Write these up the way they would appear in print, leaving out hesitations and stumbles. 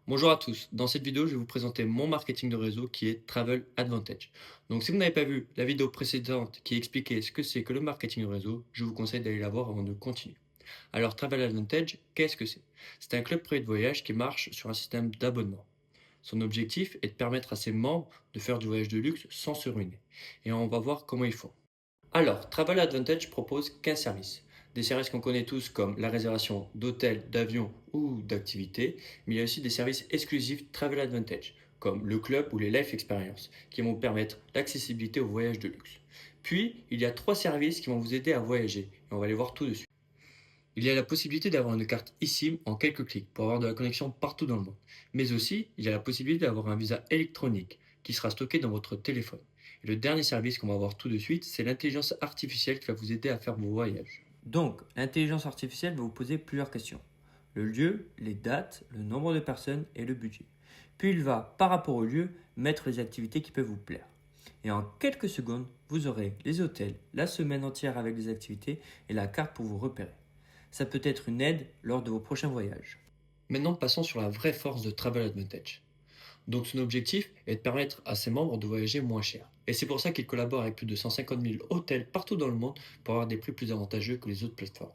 Bonjour à tous, dans cette vidéo je vais vous présenter mon marketing de réseau qui est Travel Advantage. Donc si vous n'avez pas vu la vidéo précédente qui expliquait ce que c'est que le marketing de réseau, je vous conseille d'aller la voir avant de continuer. Alors Travel Advantage, qu'est-ce que c'est? C'est un club privé de voyage qui marche sur un système d'abonnement. Son objectif est de permettre à ses membres de faire du voyage de luxe sans se ruiner. Et on va voir comment ils font. Alors, Travel Advantage propose 15 services. Des services qu'on connaît tous comme la réservation d'hôtels, d'avions ou d'activités, mais il y a aussi des services exclusifs Travel Advantage, comme le club ou les Life Experience, qui vont permettre l'accessibilité au voyage de luxe. Puis, il y a 3 services qui vont vous aider à voyager, et on va les voir tout de suite. Il y a la possibilité d'avoir une carte eSIM en quelques clics pour avoir de la connexion partout dans le monde. Mais aussi, il y a la possibilité d'avoir un visa électronique qui sera stocké dans votre téléphone. Et le dernier service qu'on va voir tout de suite, c'est l'intelligence artificielle qui va vous aider à faire vos voyages. Donc, l'intelligence artificielle va vous poser plusieurs questions. Le lieu, les dates, le nombre de personnes et le budget. Puis il va, par rapport au lieu, mettre les activités qui peuvent vous plaire. Et en quelques secondes, vous aurez les hôtels, la semaine entière avec les activités et la carte pour vous repérer. Ça peut être une aide lors de vos prochains voyages. Maintenant, passons sur la vraie force de Travel Advantage. Donc son objectif est de permettre à ses membres de voyager moins cher. Et c'est pour ça qu'il collabore avec plus de 150 000 hôtels partout dans le monde pour avoir des prix plus avantageux que les autres plateformes.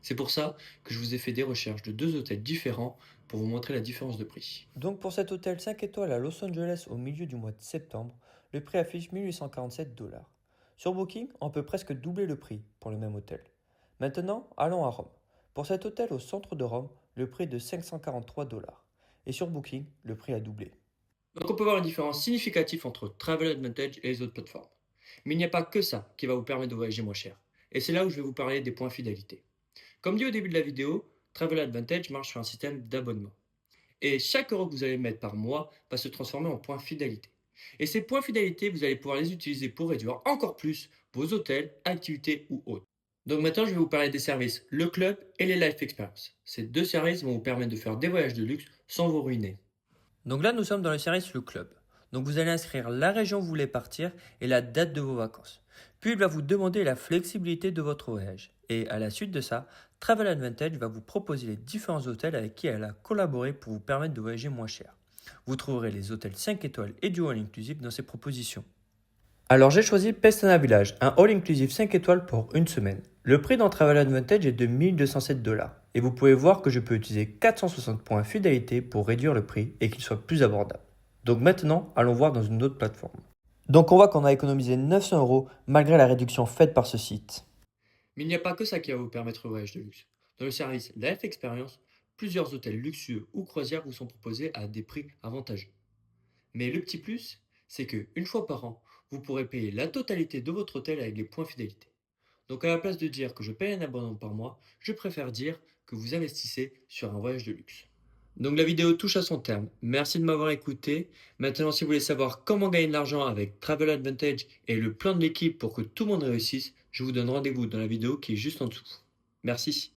C'est pour ça que je vous ai fait des recherches de 2 hôtels différents pour vous montrer la différence de prix. Donc pour cet hôtel 5 étoiles à Los Angeles au milieu du mois de septembre, le prix affiche 1847 $. Sur Booking, on peut presque doubler le prix pour le même hôtel. Maintenant, allons à Rome. Pour cet hôtel au centre de Rome, le prix est de 543 $. Et sur Booking, le prix a doublé. Donc on peut voir une différence significative entre Travel Advantage et les autres plateformes. Mais il n'y a pas que ça qui va vous permettre de voyager moins cher. Et c'est là où je vais vous parler des points fidélité. Comme dit au début de la vidéo, Travel Advantage marche sur un système d'abonnement. Et chaque euro que vous allez mettre par mois va se transformer en points fidélité. Et ces points fidélité, vous allez pouvoir les utiliser pour réduire encore plus vos hôtels, activités ou autres. Donc maintenant, je vais vous parler des services, le club et les life experience. Ces 2 services vont vous permettre de faire des voyages de luxe sans vous ruiner. Donc là, nous sommes dans le service Le Club. Donc vous allez inscrire la région où vous voulez partir et la date de vos vacances. Puis il va vous demander la flexibilité de votre voyage. Et à la suite de ça, Travel Advantage va vous proposer les différents hôtels avec qui elle a collaboré pour vous permettre de voyager moins cher. Vous trouverez les hôtels 5 étoiles et du all inclusive dans ces propositions. Alors j'ai choisi Pestana Village, un all inclusive 5 étoiles pour une semaine. Le prix dans Travel Advantage est de 1207 $. Et vous pouvez voir que je peux utiliser 460 points fidélité pour réduire le prix et qu'il soit plus abordable. Donc maintenant, allons voir dans une autre plateforme. Donc on voit qu'on a économisé 900 € malgré la réduction faite par ce site. Mais il n'y a pas que ça qui va vous permettre le voyage de luxe. Dans le service Life Experience, plusieurs hôtels luxueux ou croisières vous sont proposés à des prix avantageux. Mais le petit plus, c'est que une fois par an, vous pourrez payer la totalité de votre hôtel avec les points fidélité. Donc à la place de dire que je paye un abonnement par mois, je préfère dire que vous investissez sur un voyage de luxe. Donc la vidéo touche à son terme. Merci de m'avoir écouté. Maintenant, si vous voulez savoir comment gagner de l'argent avec Travel Advantage et le plan de l'équipe pour que tout le monde réussisse, je vous donne rendez-vous dans la vidéo qui est juste en dessous. Merci.